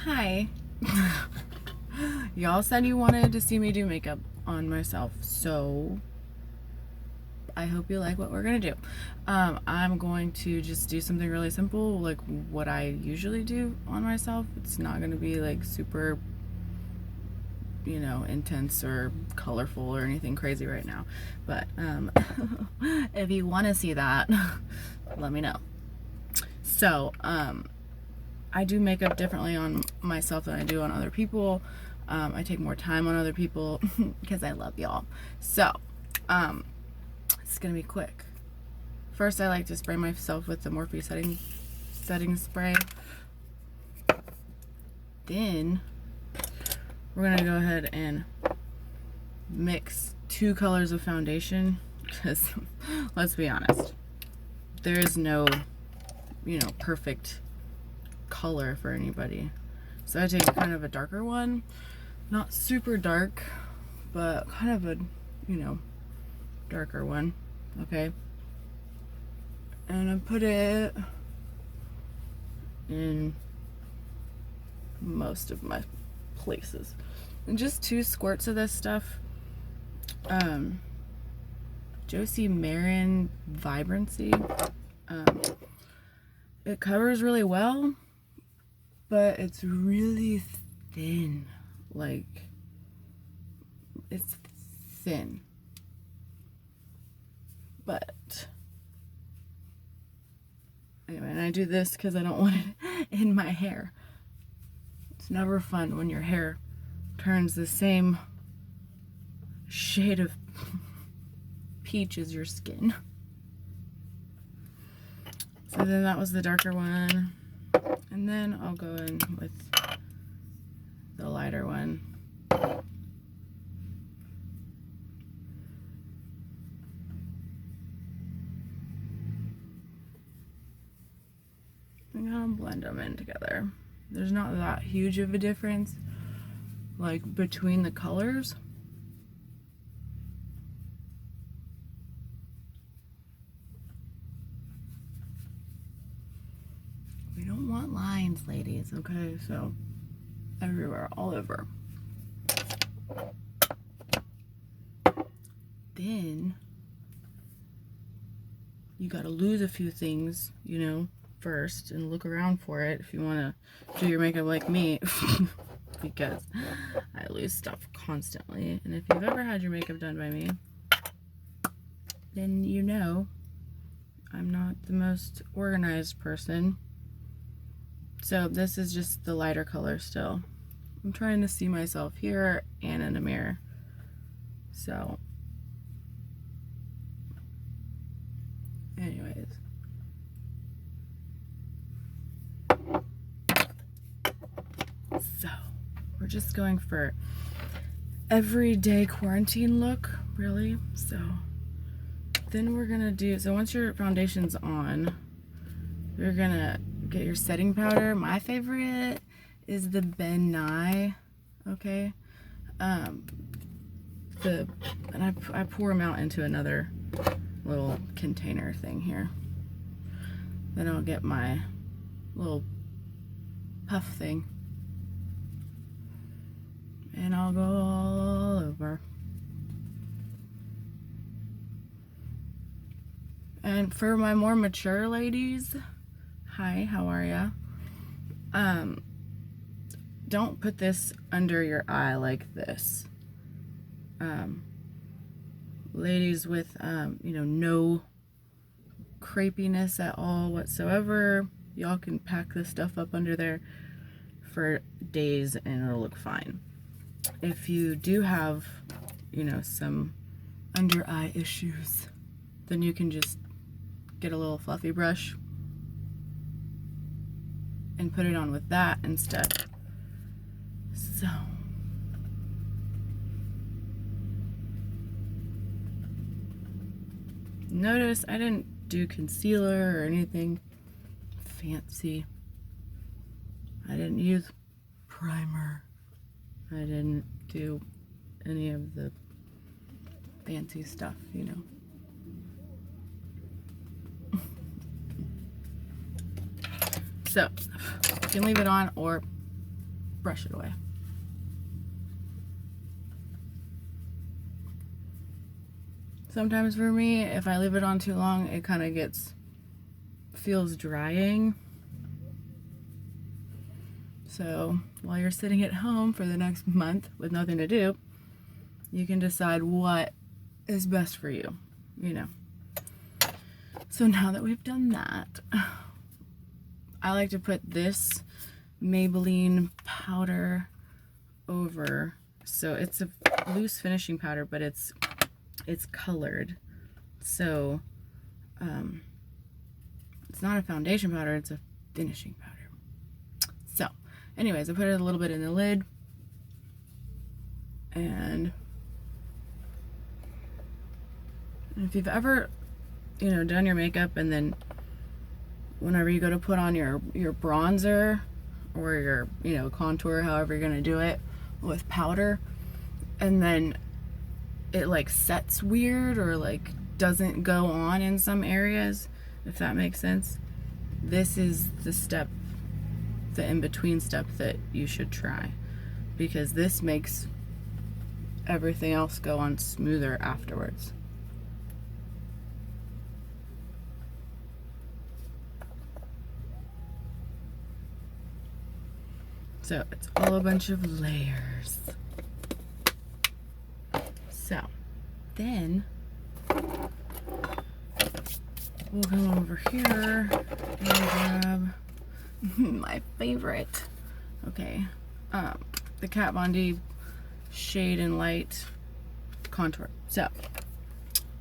Hi. Y'all said you wanted to see me do makeup on myself, so I hope you like what we're gonna do. I'm going to just do something really simple, like what I usually do on myself. It's not gonna be like super, intense or colorful or anything crazy right now. But if you want to see that, let me know. So, I do makeup differently on myself than I do on other people. I take more time on other people because I love y'all. So, it's gonna be quick. First, I like to spray myself with the Morphe setting spray. Then, we're gonna go ahead and mix 2 colors of foundation because, let's be honest, there is no, perfect color for anybody. So I take kind of a darker one, not super dark, but kind of a, darker one, okay? And I put it in most of my places. And just 2 squirts of this stuff. Josie Marin Vibrancy. It covers really well, but it's really thin. Like, it's thin. But anyway, and I do this because I don't want it in my hair. It's never fun when your hair turns the same shade of peach as your skin. So then that was the darker one. And then I'll go in with the lighter one. I'm gonna blend them in together. There's not that huge of a difference, like, between the colors. We don't want lines, ladies, okay? So, everywhere, all over. Then, you gotta lose a few things, first, and look around for it if you wanna do your makeup like me. Because I lose stuff constantly. And if you've ever had your makeup done by me, then you know I'm not the most organized person. So this is just the lighter color still. I'm trying to see myself here and in a mirror. So, anyways. So, we're just going for everyday quarantine look, really. So, then we're gonna do, so once your foundation's on, you're gonna get your setting powder. My favorite is the Ben Nye, okay? And I pour them out into another little container thing here. Then I'll get my little puff thing. And I'll go all over. And for my more mature ladies, hi, how are ya? Don't put this under your eye like this. Ladies with, no crepiness at all whatsoever, y'all can pack this stuff up under there for days and it'll look fine. If you do have, some under eye issues, then you can just get a little fluffy brush and put it on with that instead. So, notice I didn't do concealer or anything fancy. I didn't use primer. I didn't do any of the fancy stuff, So, you can leave it on or brush it away. Sometimes for me, if I leave it on too long, it kind of feels drying. So while you're sitting at home for the next month with nothing to do, you can decide what is best for you, you know. So now that we've done that, I like to put this Maybelline powder over. So it's a loose finishing powder, but it's colored. So it's not a foundation powder, it's a finishing powder. So anyways, I put it a little bit in the lid, and if you've ever, you know, done your makeup and then whenever you go to put on your bronzer or your, you know, contour, however you're gonna do it with powder, and then it like sets weird or like doesn't go on in some areas, if that makes sense. This is the step, the in-between step that you should try, because this makes everything else go on smoother afterwards. So it's all a bunch of layers. So then we'll come over here and grab my favorite. Okay, the Kat Von D Shade and Light contour. So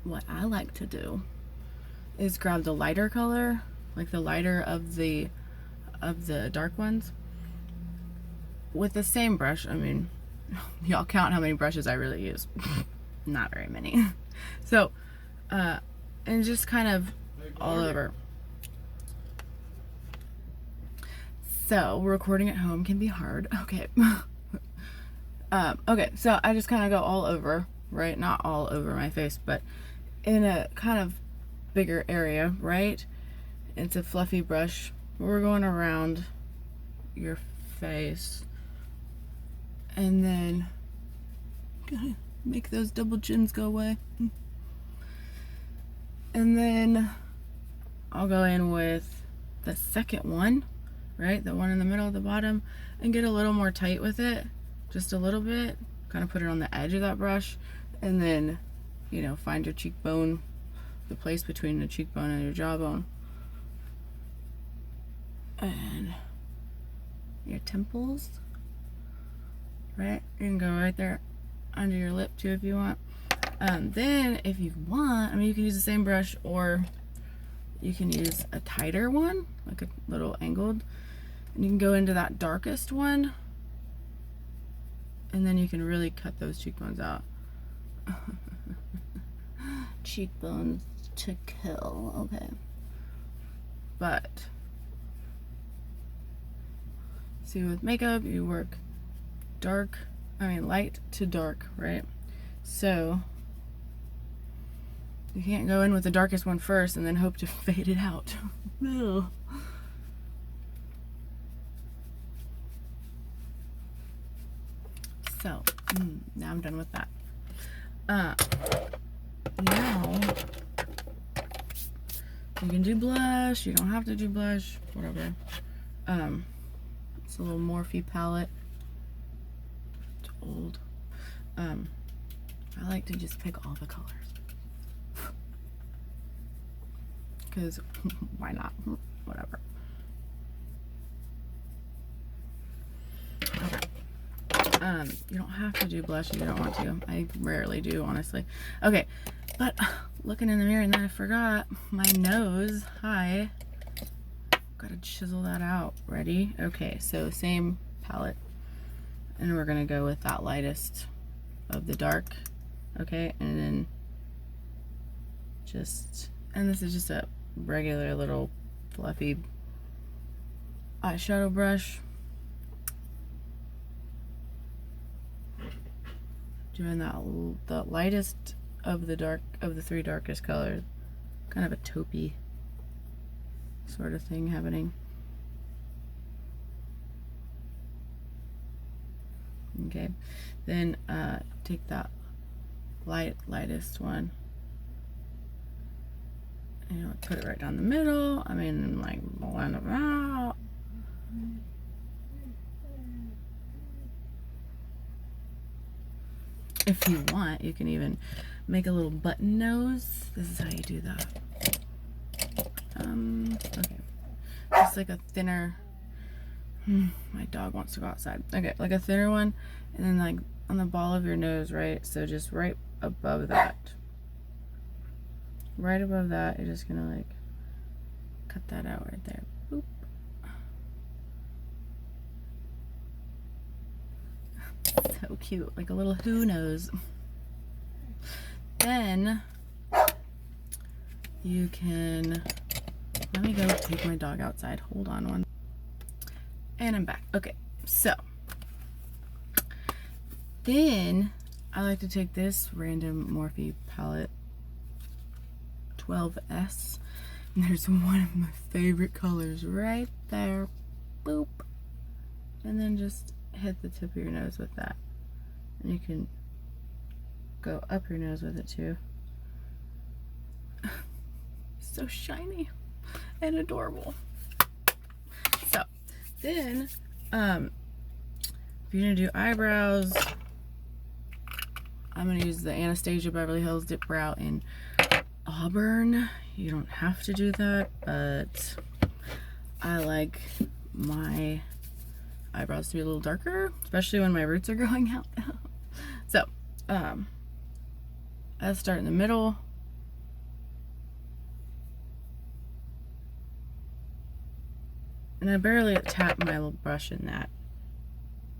what I like to do is grab the lighter color, like the lighter of the dark ones, with the same brush. I mean, y'all count how many brushes I really use. Not very many. So and just kind of all over. So recording at home can be hard. Okay. Okay, so I just kind of go all over, right? Not all over my face, but in a kind of bigger area, right? It's a fluffy brush. We're going around your face, and then make those double chins go away. And then I'll go in with the second one, right? The one in the middle at the bottom, and get a little more tight with it, just a little bit. Kind of put it on the edge of that brush, and then, you know, find your cheekbone, the place between the cheekbone and your jawbone, and your temples, right? You can go right there under your lip too if you want. Then if you want, I mean, you can use the same brush, or you can use a tighter one, like a little angled, and you can go into that darkest one, and then you can really cut those cheekbones out. Cheekbones to kill. Okay, but see, with makeup you work light to dark, right? So you can't go in with the darkest one first and then hope to fade it out. No. So now I'm done with that. Now you can do blush, you don't have to do blush, whatever. It's a little Morphe palette. It's old. I like to just pick all the colors. Because why not? Whatever. Okay. You don't have to do blush if you don't want to. I rarely do, honestly. Okay, but looking in the mirror, and then I forgot my nose. Hi. Gotta chisel that out. Ready? Okay, so same palette, and we're gonna go with that lightest of the dark. Okay, and then and this is just a regular little fluffy eyeshadow brush. Doing the lightest of the three darkest colors, kind of a taupey sort of thing happening. Okay, then take that lightest one, and put it right down the middle. I mean, like, blend them out. If you want, you can even make a little button nose. This is how you do that. Okay, just like a thinner. My dog wants to go outside. Okay, like a thinner one, and then like on the ball of your nose, right? So just right above that. Right above that, you're just gonna like cut that out right there. Boop. So cute, like a little who nose. Then you can, let me go take my dog outside. Hold on one. And I'm back. Okay, so then I like to take this random Morphe palette 12S, and there's one of my favorite colors right there. Boop. And then just hit the tip of your nose with that. And you can go up your nose with it too. So shiny and adorable. So then if you're gonna do eyebrows, I'm gonna use the Anastasia Beverly Hills Dip Brow in Auburn. You don't have to do that, but I like my eyebrows to be a little darker, especially when my roots are growing out. So I start in the middle. And I barely tap my little brush in that.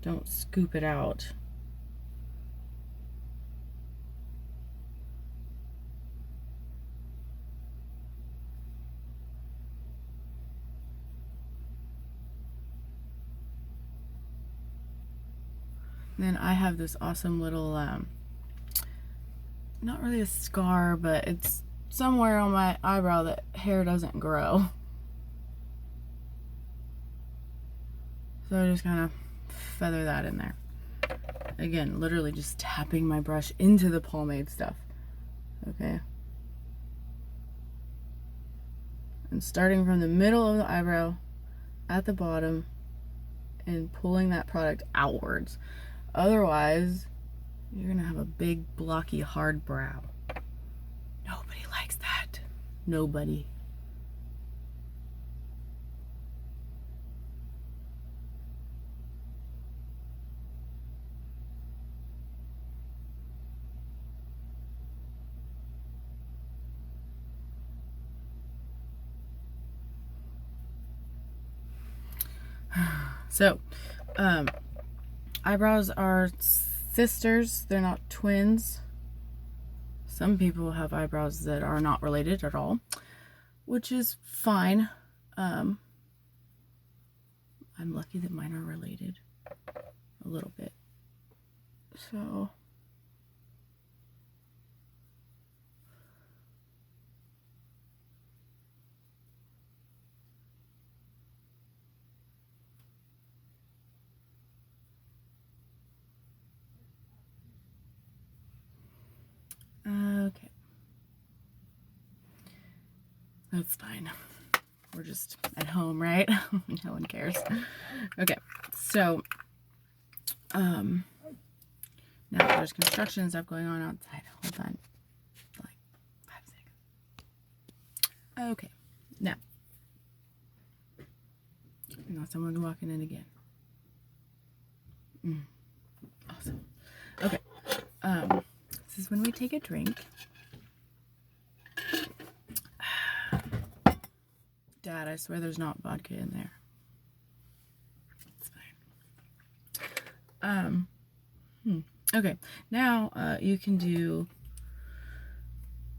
Don't scoop it out. And then I have this awesome little, not really a scar, but it's somewhere on my eyebrow that hair doesn't grow. So I just kind of feather that in there. Again, literally just tapping my brush into the pomade stuff. Okay. And starting from the middle of the eyebrow at the bottom and pulling that product outwards. Otherwise, you're gonna have a big, blocky, hard brow. Nobody likes that. Nobody. So, eyebrows are sisters. They're not twins. Some people have eyebrows that are not related at all, which is fine. I'm lucky that mine are related a little bit. So, okay. That's fine. We're just at home, right? No one cares. Okay, so now there's construction and stuff going on outside. Hold on, like 5 seconds. Okay, now someone's walking in again. Awesome. Okay, this is when we take a drink. Dad, I swear there's not vodka in there. It's fine. Okay, now you can do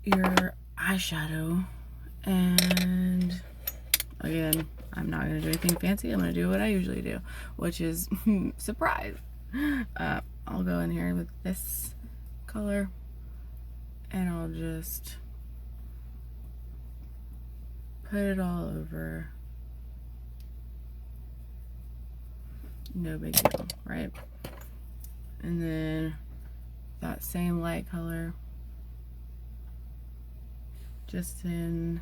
your eyeshadow, and again, I'm not gonna do anything fancy. I'm gonna do what I usually do, which is surprise. I'll go in here with this color, and I'll just put it all over. No big deal, right? And then that same light color just in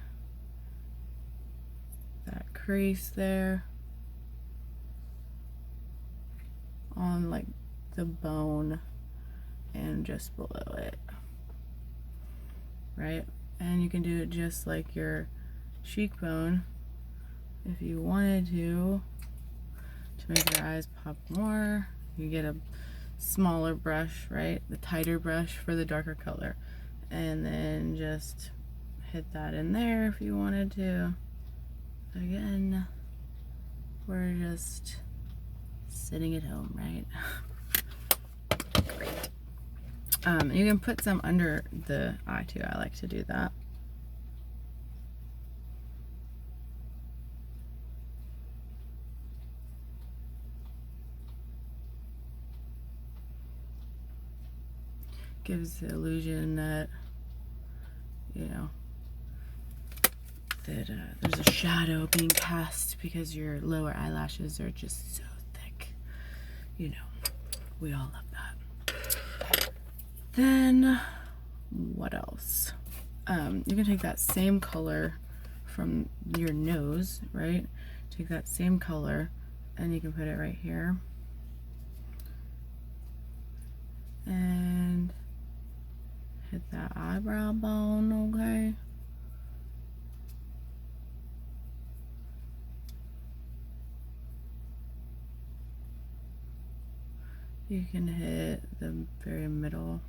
that crease there on like the bone and just below it, right? And you can do it just like your cheekbone if you wanted to make your eyes pop more. You get a smaller brush, right? The tighter brush for the darker color, and then just hit that in there if you wanted to. Again, we're just sitting at home, right? Great. You can put some under the eye too. I like to do that. Gives the illusion that, you know, that there's a shadow being cast because your lower eyelashes are just so thick. You know, we all love that. Then, what else? You can take that same color from your nose, right? Take that same color and you can put it right here. And hit that eyebrow bone, okay? You can hit the very middle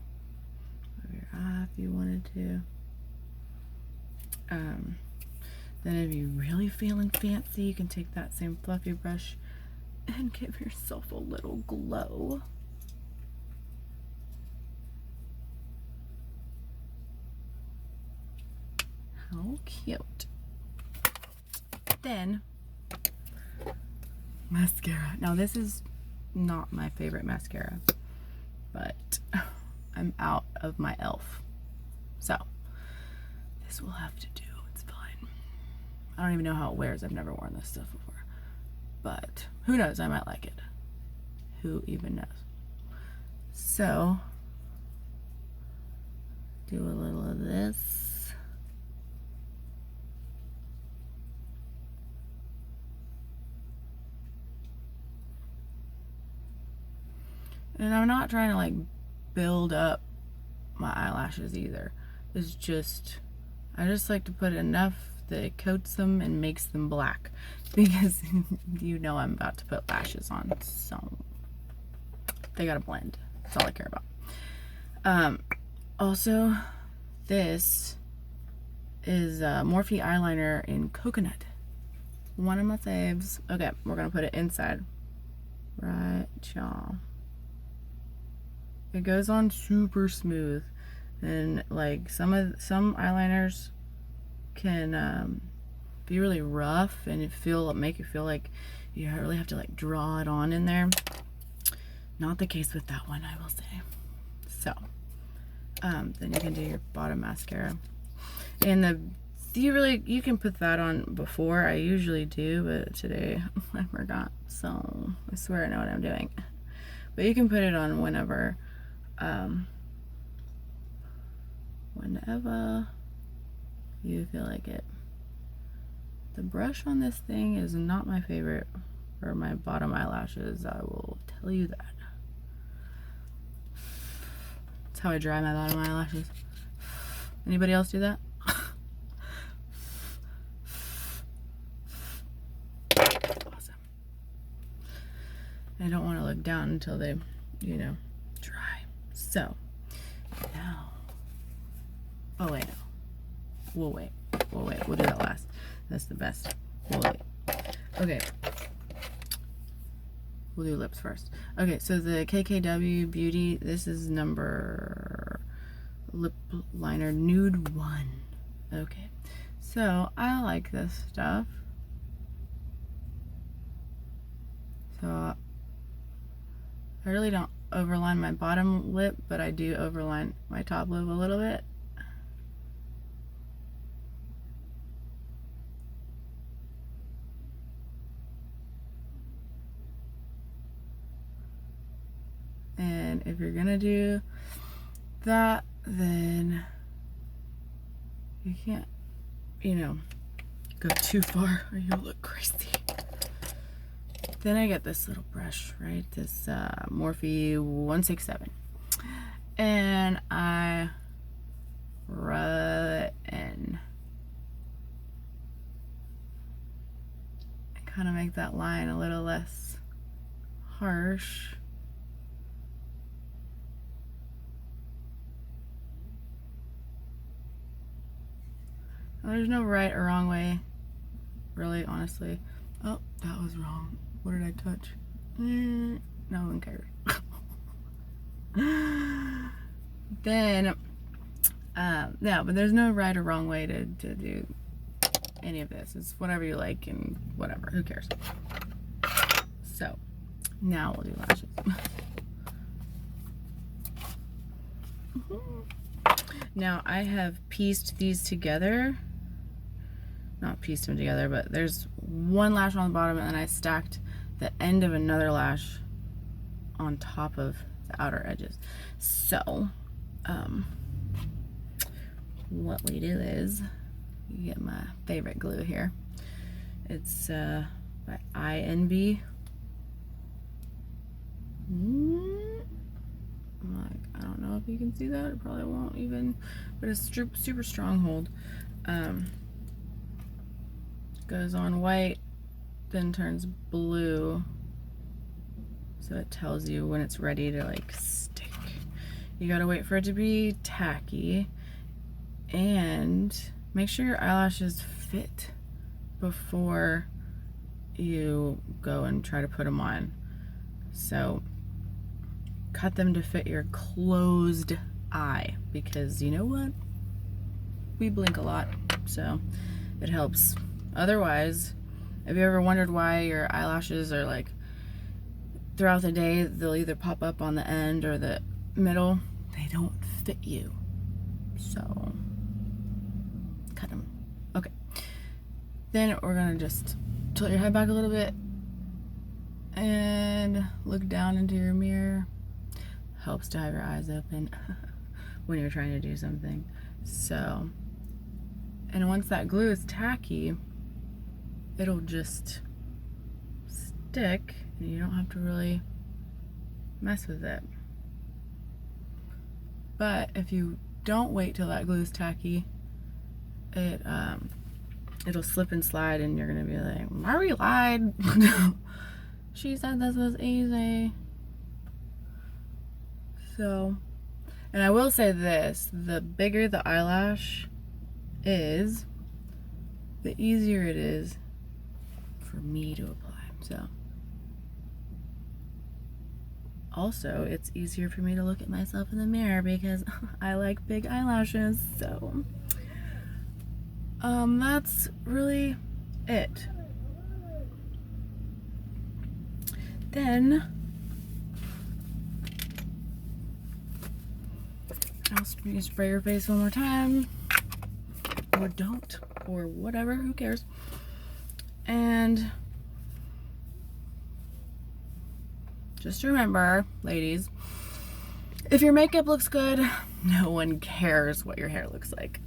of your eye if you wanted to. Then if you're really feeling fancy, you can take that same fluffy brush and give yourself a little glow. How cute. Then, mascara. Now this is not my favorite mascara, but I'm out of my e.l.f. So, this will have to do. It's fine. I don't even know how it wears. I've never worn this stuff before. But, who knows? I might like it. Who even knows? So, do a little of this. And I'm not trying to like build up my eyelashes either. It's just, I just like to put enough that it coats them and makes them black, because you know I'm about to put lashes on, so they gotta blend. That's all I care about. Also, this is Morphe eyeliner in coconut. One of my faves. Okay, we're gonna put it inside. Right, y'all. It goes on super smooth, and like some eyeliners can be really rough and make you feel like you really have to like draw it on in there. Not the case with that one, I will say. So then you can do your bottom mascara, and you can put that on before. I usually do, but today I forgot, so I swear I know what I'm doing. But you can put it on whenever you feel like it. The brush on this thing is not my favorite for my bottom eyelashes, I will tell you that. That's how I dry my bottom eyelashes. Anybody else do that? Awesome. I don't want to look down until they, dry. So, now. Oh, wait, no. We'll wait. We'll do that last. That's the best. We'll wait. Okay. We'll do lips first. Okay, so the KKW Beauty, this is number lip liner nude 1. Okay. So, I like this stuff. So, I really don't overline my bottom lip, but I do overline my top lip a little bit. And And if you're gonna do that, then you can't, you know, go too far or you'll look crazy. Then I get this little brush, right? This Morphe 167. And I rub it in. And kind of make that line a little less harsh. There's no right or wrong way, really, honestly. Oh, that was wrong. What did I touch? No one cares. Then, no, but there's no right or wrong way to do any of this. It's whatever you like and whatever. Who cares? So, now we'll do lashes. Now, I have pieced these together. Not pieced them together, but there's one lash on the bottom and then I stacked the end of another lash on top of the outer edges. So, what we do is, you get my favorite glue here. It's by Annnnd. I don't know if you can see that. It probably won't even, but it's super strong hold. Goes on white, then turns blue, so it tells you when it's ready to like stick. You gotta wait for it to be tacky, and make sure your eyelashes fit before you go and try to put them on. So cut them to fit your closed eye, because you know what? We blink a lot, so it helps. Otherwise, have you ever wondered why your eyelashes are like, throughout the day, they'll either pop up on the end or the middle? They don't fit you. So, cut them. Okay. Then we're gonna just tilt your head back a little bit and look down into your mirror. Helps to have your eyes open when you're trying to do something. So, and once that glue is tacky, it'll just stick and you don't have to really mess with it. But if you don't wait till that glue is tacky, it'll slip and slide and you're gonna be like, Mari lied. She said this was easy. So, and I will say this, the bigger the eyelash is, the easier it is for me to apply. So, also, it's easier for me to look at myself in the mirror because I like big eyelashes. So, that's really it. Then, you can spray your face one more time, or don't, or whatever, who cares. And just remember, ladies, if your makeup looks good, no one cares what your hair looks like.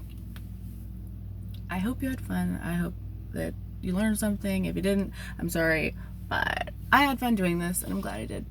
I hope you had fun. I hope that you learned something. If you didn't, I'm sorry, but I had fun doing this and I'm glad I did.